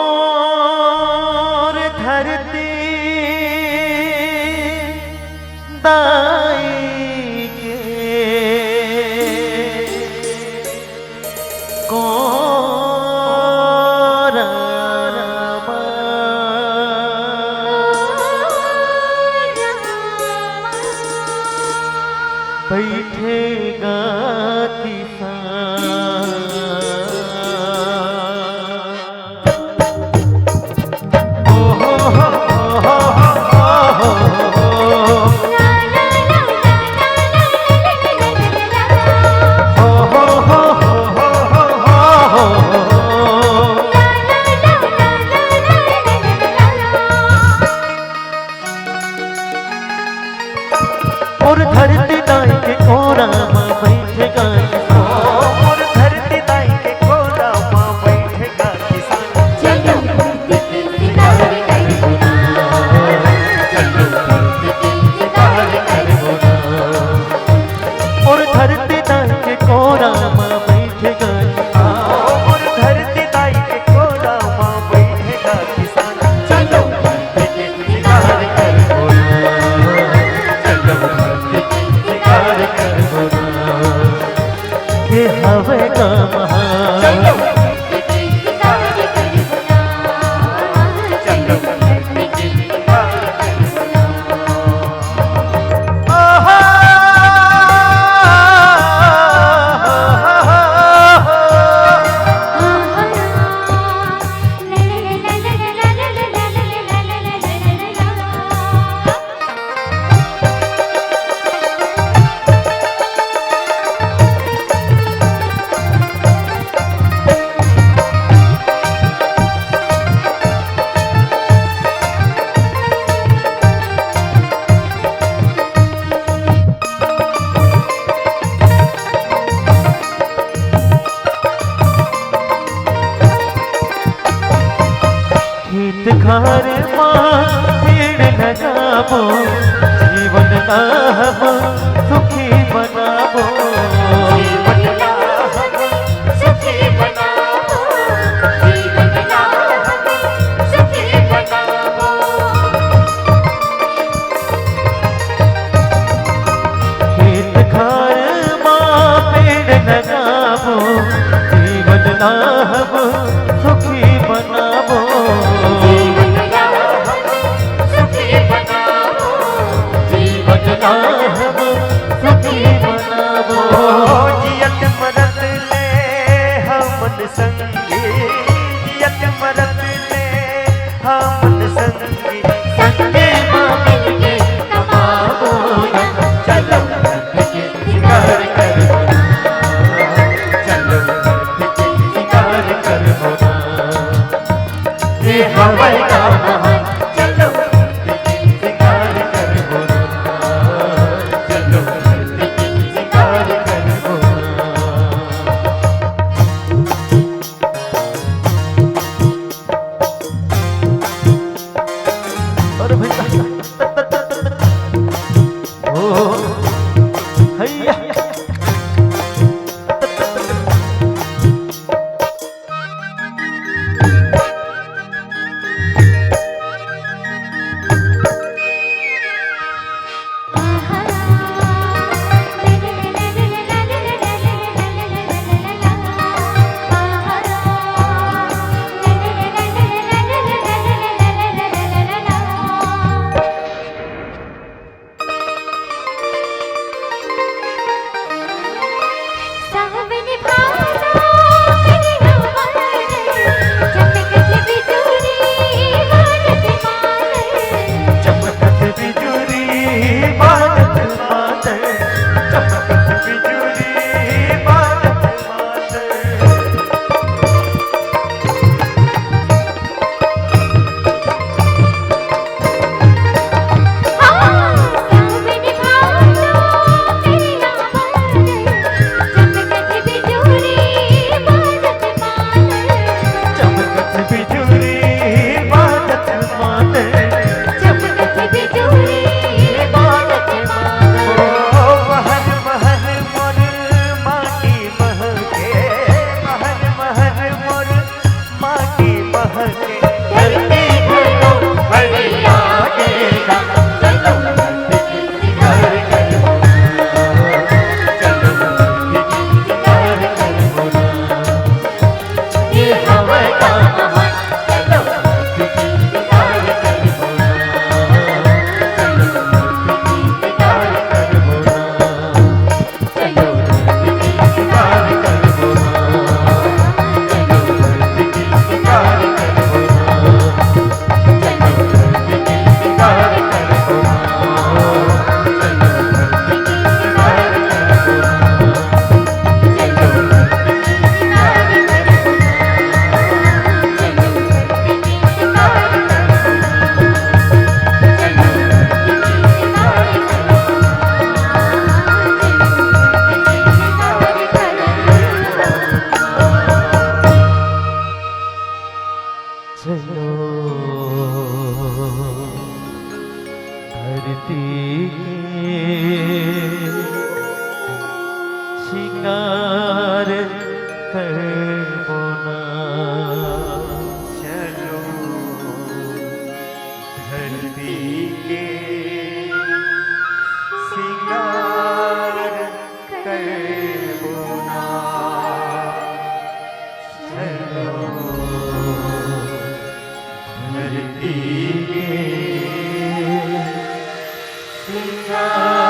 मोर धरती दाई के बैठेगा किसान। और धरती दाई के कोरा माँ बैठेगा किसान। और धरती दाई के कोरा माँ बैठेगा किसान। चलो धरती की शिकार करबो ना, चलो धरती की शिकार करबो ना। और धरती दाई के कोरा माँ बैठेगा किसान। और धरती दाई के कोरा माँ बैठेगा किसान। चलो धरती की शिकार करबो ना, चलो धरती की शिकार करबो ना। ये हवे का महान। चलो धरती की शिकार करबो ना, चलो धरती की शिकार करबो ना। आहा खेत खार माँ पेड़ लगाबो, जीवन दाहब सुखी बनाबो। जीवन लाभ सुखी बनाबो, जीवन लाभ सुखी बनाबो। खेत खार माँ पेड़ लगाबो, जीवन दाहब सुखी बनाबो। जीवन लाभ सुखी बनाबो, जीवन लाभ सुखी बनाबो। जियत मरत ले हमन संगी, जियत मरत ले हमन संगी। संगे माँ मिलके कमाबो ना, चलो धरती की शिकार करबो ना, चलो धरती की शिकार करबो धरती के शिकार करबो ना। चलो धरती के सिंगार करबो ना। चलो धरती के सिंगार